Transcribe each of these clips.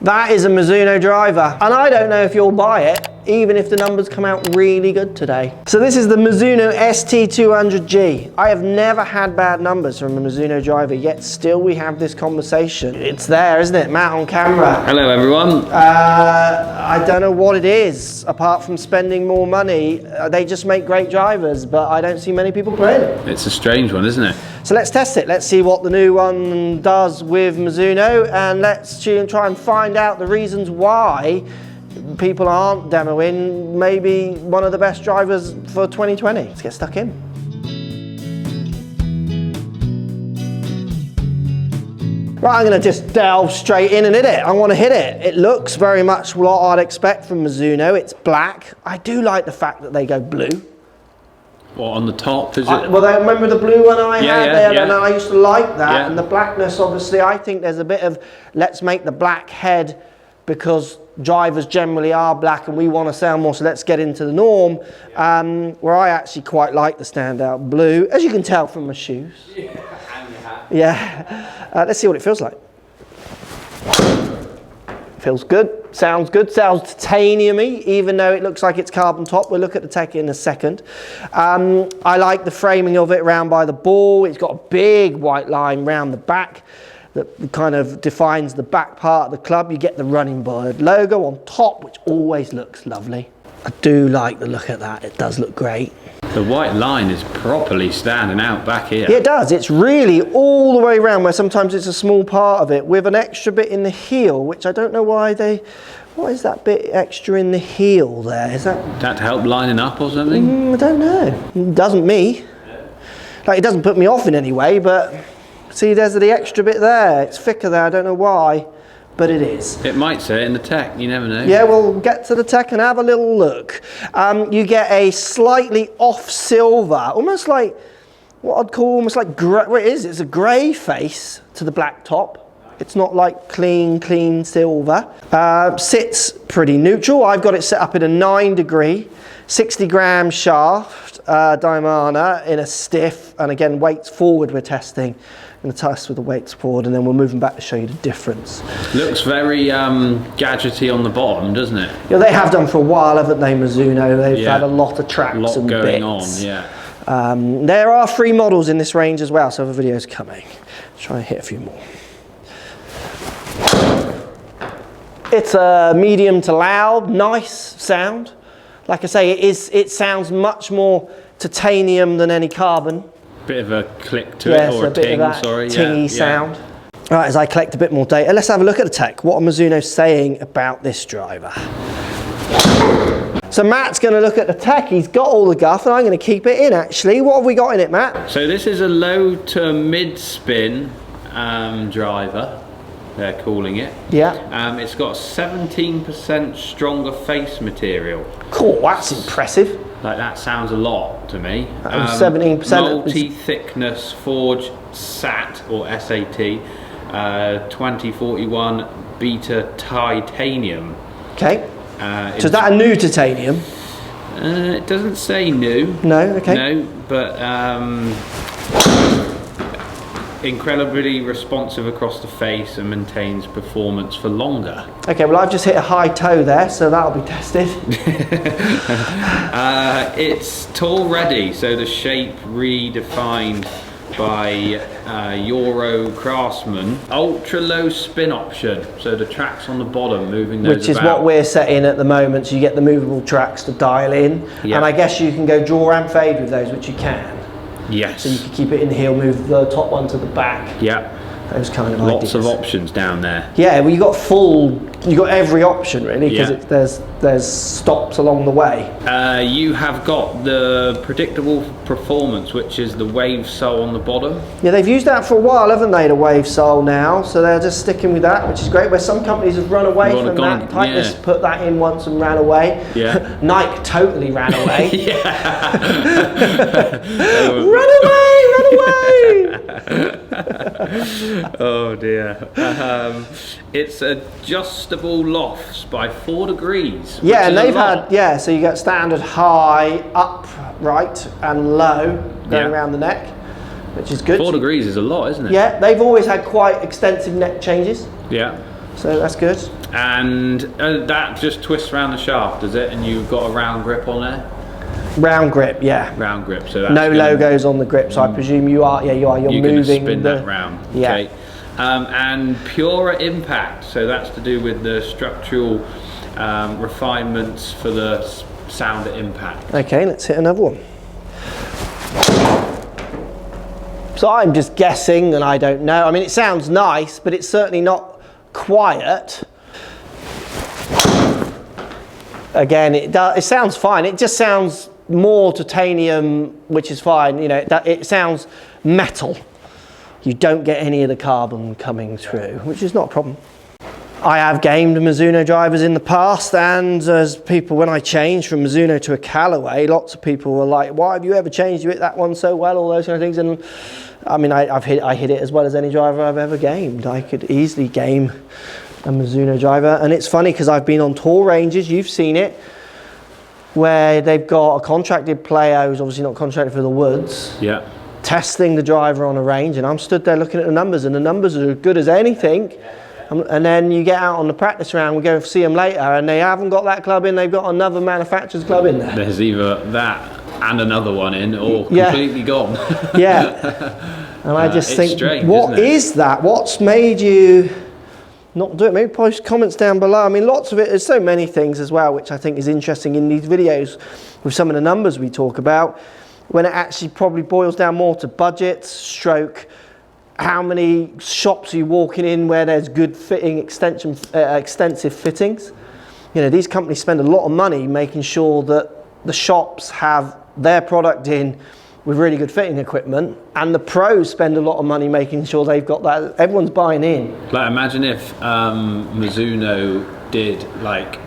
That is a Mizuno Driver, and I don't know if you'll buy it, even if the numbers come out really good today. So this is the Mizuno ST200G. I have never had bad numbers from a Mizuno Driver, yet still we have this conversation. It's there, isn't it? Matt on camera. Hello everyone. I don't know what it is, apart from spending more money. They just make great drivers, but I don't see many people playing it. It's a strange one, isn't it? So let's test it. Let's see what the new one does with Mizuno, and let's try and find out the reasons why people aren't demoing maybe one of the best drivers for 2020. Let's get stuck in. Right, I'm going to just delve straight in and hit it. I want to hit it. It looks very much what I'd expect from Mizuno. It's black. I do like the fact that they go blue. What, on the top, is it? Well, I remember the blue one I had there, and I used to like that. Yeah. And the blackness, obviously, I think there's a bit of, let's make the black head, because drivers generally are black and we want to sound more, so let's get into the norm. Where I actually quite like the standout blue, as you can tell from my shoes. Yeah, and your hat. Yeah. Let's see what it feels like. Feels good, sounds titanium-y, even though it looks like it's carbon top. We'll look at the tech in a second. I like the framing of it around by the ball. It's got a big white line round the back that kind of defines the back part of the club. You get the Running Bird logo on top, which always looks lovely. I do like the look at that. It does look great. The white line is properly standing out back here. Yeah, it does. It's really all the way around, where sometimes it's a small part of it, with an extra bit in the heel, which I don't know why they... What is that bit extra in the heel there? Is that to help lining up or something? I don't know. It doesn't me. Like, it doesn't put me off in any way, but see, there's the extra bit there. It's thicker there. I don't know why, but it is. It might say it in the tech, you never know. Yeah, we'll get to the tech and have a little look. You get a slightly off silver, almost like what I'd call almost like grey. Well, it is. It's a grey face to the black top. It's not like clean silver. Sits pretty neutral. I've got it set up in a 9-degree, 60-gram shaft diameter in a stiff, and again weights forward we're testing. I'm going to test with the weights forward, and then we'll move them back to show you the difference. Looks very gadgety on the bottom, doesn't it? Yeah, they have done for a while, haven't they, Mizuno? They've had a lot of tracks and bits. A lot going on, yeah. There are 3 models in this range as well, so the video's coming. Let's try and hit a few more. It's a medium to loud, nice sound. Like I say, it sounds much more titanium than any carbon. Bit of a click to it, or a ting, sorry. Tingy sound. All right, as I collect a bit more data, let's have a look at the tech. What are Mizuno saying about this driver? So Matt's going to look at the tech. He's got all the guff, and I'm going to keep it in, actually. What have we got in it, Matt? So this is a low to mid-spin driver, they're calling it. Yeah. It's got 17% stronger face material. Cool, that's impressive. Like, that sounds a lot to me. 17%. Multi-thickness forged SAT or SAT, 2041 beta titanium. Okay. So is that a new titanium? It doesn't say new. No, okay. No, but incredibly responsive across the face and maintains performance for longer. Okay, well I've just hit a high toe there, so that'll be tested. It's tool ready, so the shape redefined by Euro craftsman. Ultra low spin option, so the tracks on the bottom moving those Which is what we're setting at the moment, so you get the movable tracks to dial in. Yep. And I guess you can go draw and fade with those, which you can. Yes. So you can keep it in the heel, move the top one to the back. Yeah. Those kind of Lots ideas. of options down there. Yeah, well you got every option really, because there's stops along the way. You have got the predictable performance, which is the wave sole on the bottom. Yeah, they've used that for a while, haven't they, the wave sole now, so they're just sticking with that, which is great, where some companies have run away from that. Titleist put that in once and ran away. Yeah. Nike totally ran away. Run away! Oh dear. It's adjustable lofts by 4 degrees. Yeah, and they've had, so you got standard high, upright and low going around the neck, which is good. 4 degrees is a lot, isn't it? Yeah, they've always had quite extensive neck changes. Yeah. So that's good. And that just twists around the shaft, does it? And you've got a round grip on there? Round grip, yeah. Round grip. So that's no logos on the grip, so I presume you are. Yeah, you are. You're moving. Spin that round. Yeah. Okay. And purer impact. So that's to do with the structural refinements for the sound at impact. Okay, let's hit another one. So I'm just guessing, and I don't know. I mean, it sounds nice, but it's certainly not quiet. Again, it sounds fine. It just sounds more titanium, which is fine. You know, it sounds metal. You don't get any of the carbon coming through, which is not a problem. I have gamed Mizuno drivers in the past, and as people, when I changed from Mizuno to a Callaway, lots of people were like, why have you ever changed that one so well, all those kind of things. And I mean, I hit it as well as any driver I've ever gamed. I could easily game a Mizuno driver, and it's funny because I've been on tour ranges, you've seen it, where they've got a contracted player who's obviously not contracted for the woods. Yeah. Testing the driver on a range, and I'm stood there looking at the numbers, and the numbers are as good as anything. And then you get out on the practice round, we go and see them later, and they haven't got that club in, they've got another manufacturer's club in there. There's either that and another one in, or completely gone. Yeah. And I just think, strange, what is that? What's made you not do it? Maybe post comments down below. I mean, lots of it, there's so many things as well, which I think is interesting in these videos with some of the numbers we talk about, when it actually probably boils down more to budget, stroke, how many shops are you walking in where there's good fitting, extensive fittings. You know, these companies spend a lot of money making sure that the shops have their product in with really good fitting equipment, and the pros spend a lot of money making sure they've got that. Everyone's buying in. Like, imagine if Mizuno did like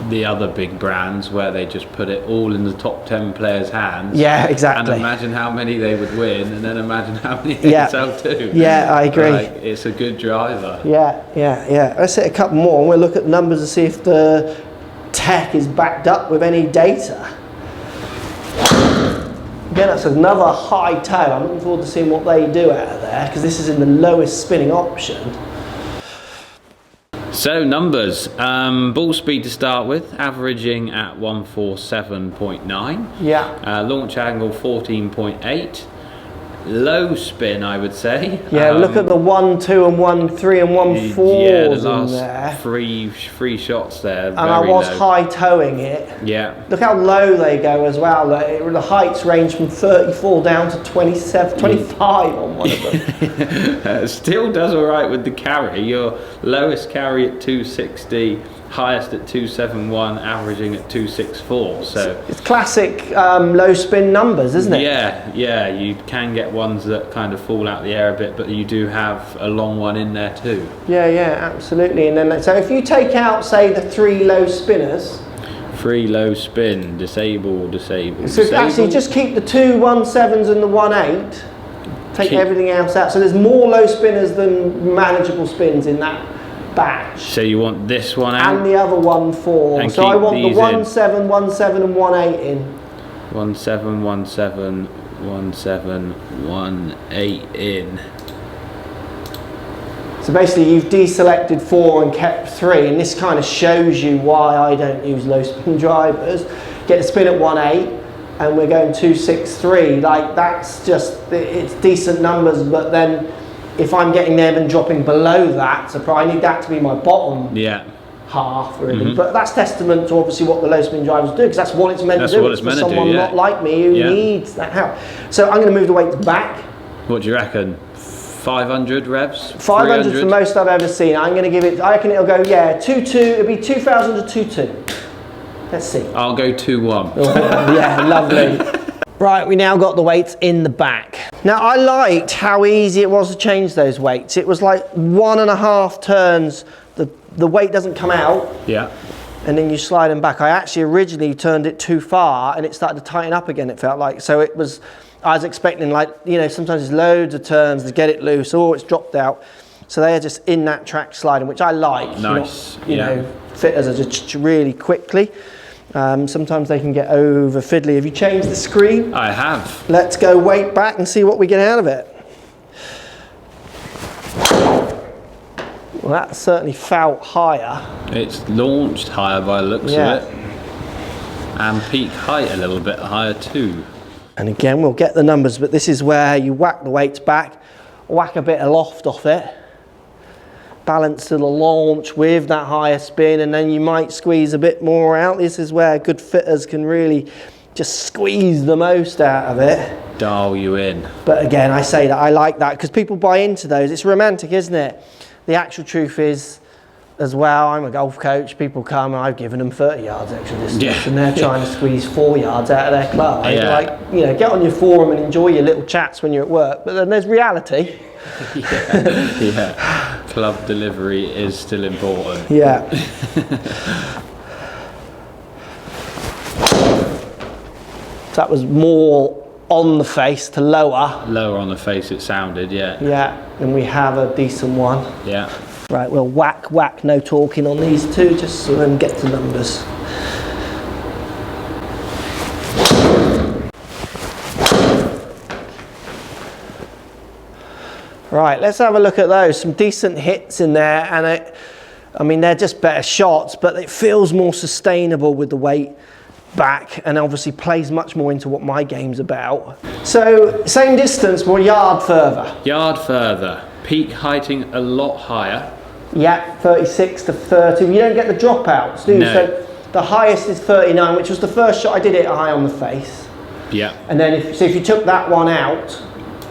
the other big brands where they just put it all in the top 10 players' hands. Yeah, exactly. And imagine how many they would win, and then imagine how many they sell too. Yeah, I agree. Like, it's a good driver. Yeah. Let's hit a couple more, and we'll look at the numbers to see if the tech is backed up with any data. Again, that's another high toe. I'm looking forward to seeing what they do out of there, because this is in the lowest spinning option. So numbers, ball speed to start with, averaging at 147.9. Yeah. Launch angle 14.8. Low spin, I would say. Yeah, look at the 1, 2 and 1, 3 and 1, 4 yeah, the in last there. three shots there. And I was high toeing it. Yeah. Look how low they go as well. The heights range from 34 down to 27, 25 on one of them. Still does all right with the carry. Your lowest carry at 260, highest at 271, averaging at 264. So it's classic low spin numbers, isn't it? Yeah. You can get ones that kind of fall out the air a bit, but you do have a long one in there too. Yeah, absolutely. And then so if you take out, say, the 3 low spinners. 3 low spin, disable. So actually, just keep the 2 1.7s and the 1.8. Take everything else out. So there's more low spinners than manageable spins in that batch. So you want this one out? And the other 1.4. So I want the 1.7, 1.7 and 1.8 in. 1.7, 1.7, 1.7, 1.8 in. So basically you've deselected 4 and kept 3, and this kind of shows you why I don't use low spin drivers. Get a spin at 1.8 and we're going 2.63. Like, that's just, it's decent numbers, but then if I'm getting them and dropping below that, so I need that to be my bottom half, really. But that's testament to obviously what the low spin drivers do, because that's what it's meant to do. It's for someone not like me who needs that help. So I'm going to move the weights back. What do you reckon? 500 revs? 500 is the most I've ever seen. I'm going to give it, I reckon it'll go, 2.2, it'll be 2,000 to 2.2. Let's see. I'll go 2.1. Oh, yeah, lovely. Right, we now got the weights in the back. Now, I liked how easy it was to change those weights. It was like 1.5 turns, the weight doesn't come out. Yeah. And then you slide them back. I actually originally turned it too far and it started to tighten up again, it felt like. So it was, I was expecting, like, you know, sometimes there's loads of turns to get it loose, or it's dropped out. So they are just in that track sliding, which I like. Nice. You know, fitters are just really quickly. Sometimes they can get over fiddly. Have you changed the screen? I have. Let's go weight back and see what we get out of it. Well, that certainly felt higher. It's launched higher by the looks of it. And peak height a little bit higher too. And again, we'll get the numbers, but this is where you whack the weights back, whack a bit of loft off it, balance to the launch with that higher spin, and then you might squeeze a bit more out. This is where good fitters can really just squeeze the most out of it. Dial you in. But again, I say that, I like that, because people buy into those. It's romantic, isn't it? The actual truth is, as well, I'm a golf coach, people come and I've given them 30 yards extra distance and they're trying to squeeze 4 yards out of their club. Like, you know, get on your forum and enjoy your little chats when you're at work, but then there's reality. Club delivery is still important. That was more on the face to lower. Lower on the face it sounded, and we have a decent one. Right, we'll whack, no talking on these two, just so then get to numbers. Right, let's have a look at those. Some decent hits in there, and I mean, they're just better shots, but it feels more sustainable with the weight back, and obviously plays much more into what my game's about. So, same distance, but a yard further. Yard further. Peak heighting a lot higher. 36 to 30. You don't get the dropouts, do you? No. So the highest is 39, which was the first shot I did it high on the face. And then if you took that one out,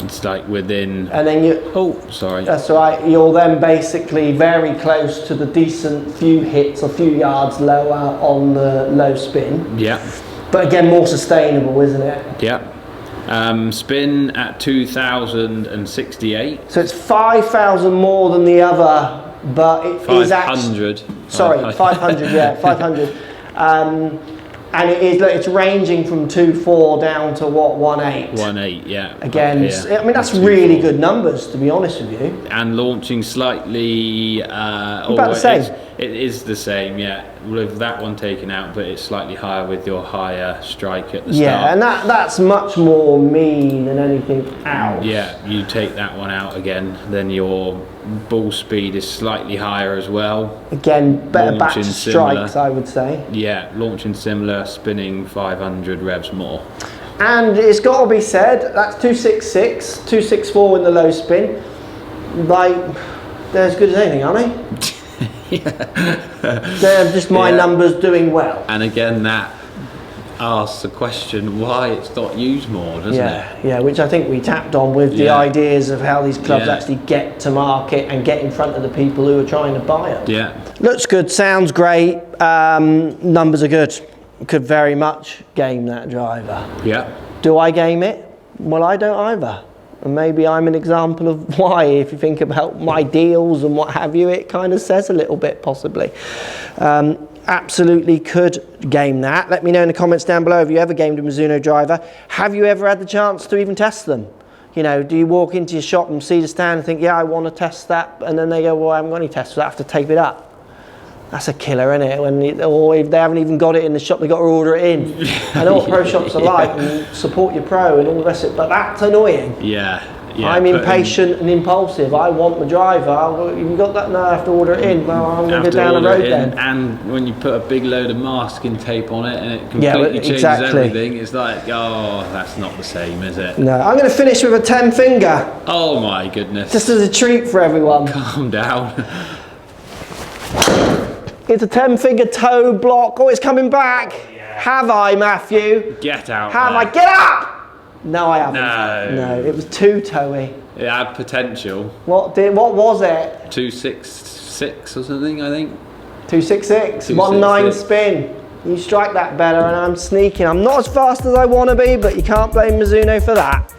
it's like within. And then you. Oh, sorry. That's all right. You're then basically very close to the decent few hits or few yards lower on the low spin. But again, more sustainable, isn't it? Spin at 2,068. So it's 5,000 more than the other. But it 500. is actually, sorry, 500, 500. And it is, look, it's ranging from 2.4 down to what, 1.8? 1.8, Again, I mean, that's really good numbers, to be honest with you. And launching slightly... about the same. It is the same, with that one taken out, but it's slightly higher with your higher strike at the start. And that's much more mean than anything else. You take that one out again, then your ball speed is slightly higher as well. Again, better back strikes, I would say. Launching similar, spinning 500 revs more. And it's got to be said, that's 266, 264 in the low spin. Like, they're as good as anything, aren't they? They're just my numbers doing well. And again, that asks the question why it's not used more, doesn't it? Which I think we tapped on with the ideas of how these clubs actually get to market and get in front of the people who are trying to buy them. Looks good, sounds great, numbers are good. Could very much game that driver. Do I game it? Well, I don't either. And maybe I'm an example of why. If you think about my deals and what have you, it kind of says a little bit, possibly. Absolutely could game that. Let me know in the comments down below if you ever gamed a Mizuno Driver. Have you ever had the chance to even test them? You know, do you walk into your shop and see the stand and think, I want to test that, and then they go, well, I haven't got any tests, so I have to tape it up. That's a killer, isn't it? Or if they haven't even got it in the shop, they've got to order it in. I know what pro shops are like, and support your pro and all the rest of it, but that's annoying. I'm impatient and impulsive. I want the driver. You've got that? No, I have to order it in. Well, I'm going to go down the road then. And when you put a big load of masking tape on it and it completely changes everything, it's like, oh, that's not the same, is it? No, I'm going to finish with a 10 finger. Oh my goodness. Just as a treat for everyone. Calm down. It's a 10 finger toe block. Oh, it's coming back. Have I, Matthew? Get out. Have I? Get up! No, I haven't. No, it was too toey. It had potential. What was it? 266 or something, I think. 266. 1.9 spin. You strike that better, and I'm sneaking. I'm not as fast as I want to be, but you can't blame Mizuno for that.